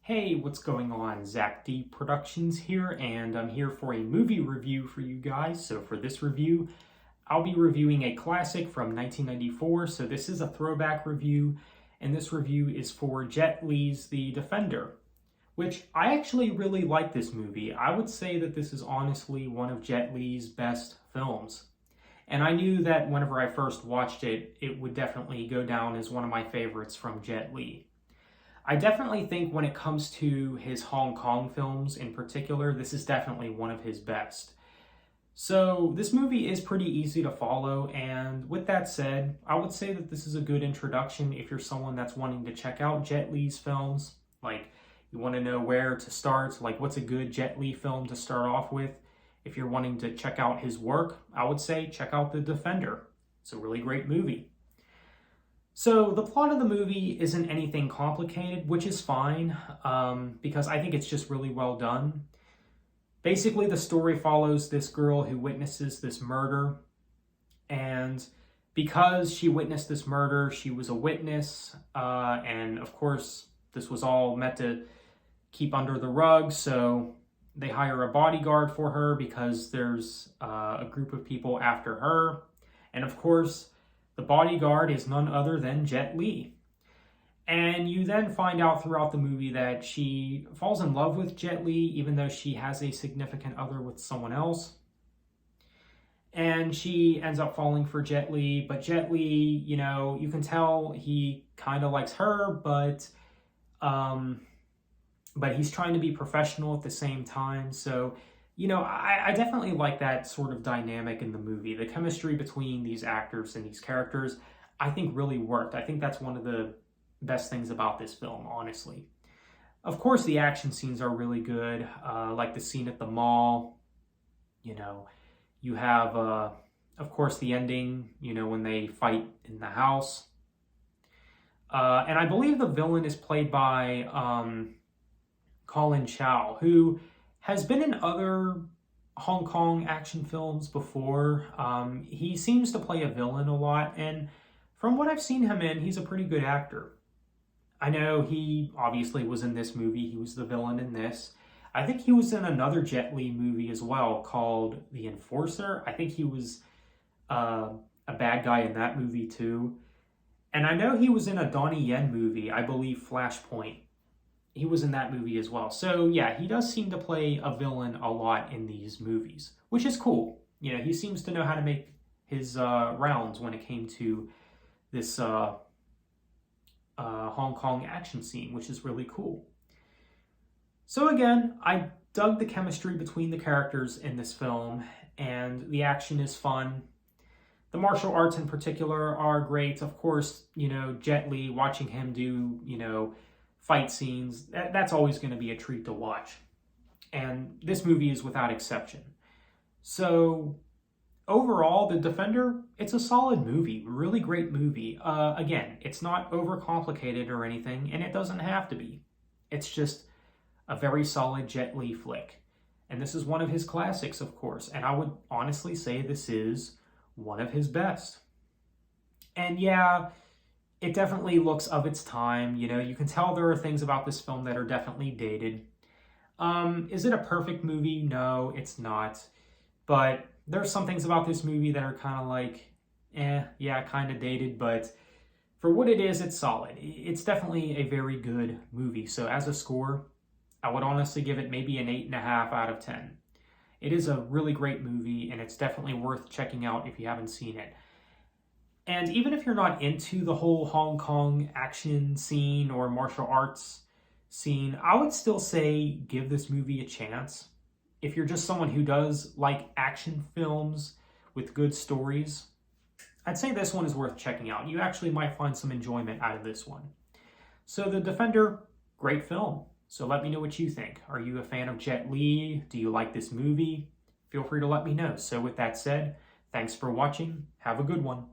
Hey, what's going on? Zach D Productions here, and I'm here for a movie review for you guys. So for this review, I'll be reviewing a classic from 1994. So this is a throwback review, and this review is for Jet Li's The Defender, which I actually really like this movie. I would say that this is honestly one of Jet Li's best films. And I knew that whenever I first watched it, it would definitely go down as one of my favorites from Jet Li. I definitely think when it comes to his Hong Kong films in particular, this is definitely one of his best. So this movie is pretty easy to follow, and with that said, I would say that this is a good introduction if you're someone that's wanting to check out Jet Li's films. Like, you want to know where to start, like what's a good Jet Li film to start off with. If you're wanting to check out his work, I would say check out The Defender. It's a really great movie. So the plot of the movie isn't anything complicated, which is fine, because I think it's just really well done. Basically, the story follows this girl who witnesses this murder, and because she witnessed this murder, she was a witness, and of course, this was all meant to keep under the rug, so they hire a bodyguard for her because there's a group of people after her, and of course, the bodyguard is none other than Jet Li. And you then find out throughout the movie that she falls in love with Jet Li, even though she has a significant other with someone else. And she ends up falling for Jet Li, but Jet Li, you can tell he kind of likes her, but he's trying to be professional at the same time. So I definitely like that sort of dynamic in the movie. The chemistry between these actors and these characters, I think really worked. I think that's one of the best things about this film, honestly. Of course, the action scenes are really good, like the scene at the mall. You have, of course, the ending, when they fight in the house. And I believe the villain is played by Colin Chow, who has been in other Hong Kong action films before. He seems to play a villain a lot, and from what I've seen him in, he's a pretty good actor. I know he obviously was in this movie. He was the villain in this. I think he was in another Jet Li movie as well called The Enforcer. I think he was a bad guy in that movie too. And I know he was in a Donnie Yen movie, I believe Flashpoint. He was in that movie as well. So yeah, he does seem to play a villain a lot in these movies, which is cool. He seems to know how to make his rounds when it came to this Hong Kong action scene, which is really cool. So again, I dug the chemistry between the characters in this film, and the action is fun. The martial arts in particular are great. Of course, Jet Li, watching him do, fight scenes, that's always going to be a treat to watch. And this movie is without exception. So overall, The Defender, it's a solid movie, really great movie. Again, it's not overcomplicated or anything, and it doesn't have to be. It's just a very solid Jet Li flick. And this is one of his classics, of course, and I would honestly say this is one of his best. And yeah, it definitely looks of its time. You can tell there are things about this film that are definitely dated. Is it a perfect movie? No, it's not. But there's some things about this movie that are kind of like, yeah, kind of dated. But for what it is, it's solid. It's definitely a very good movie. So as a score, I would honestly give it maybe an 8.5 out of 10. It is a really great movie, and it's definitely worth checking out if you haven't seen it. And even if you're not into the whole Hong Kong action scene or martial arts scene, I would still say give this movie a chance. If you're just someone who does like action films with good stories, I'd say this one is worth checking out. You actually might find some enjoyment out of this one. So The Defender, great film. So let me know what you think. Are you a fan of Jet Li? Do you like this movie? Feel free to let me know. So with that said, thanks for watching. Have a good one.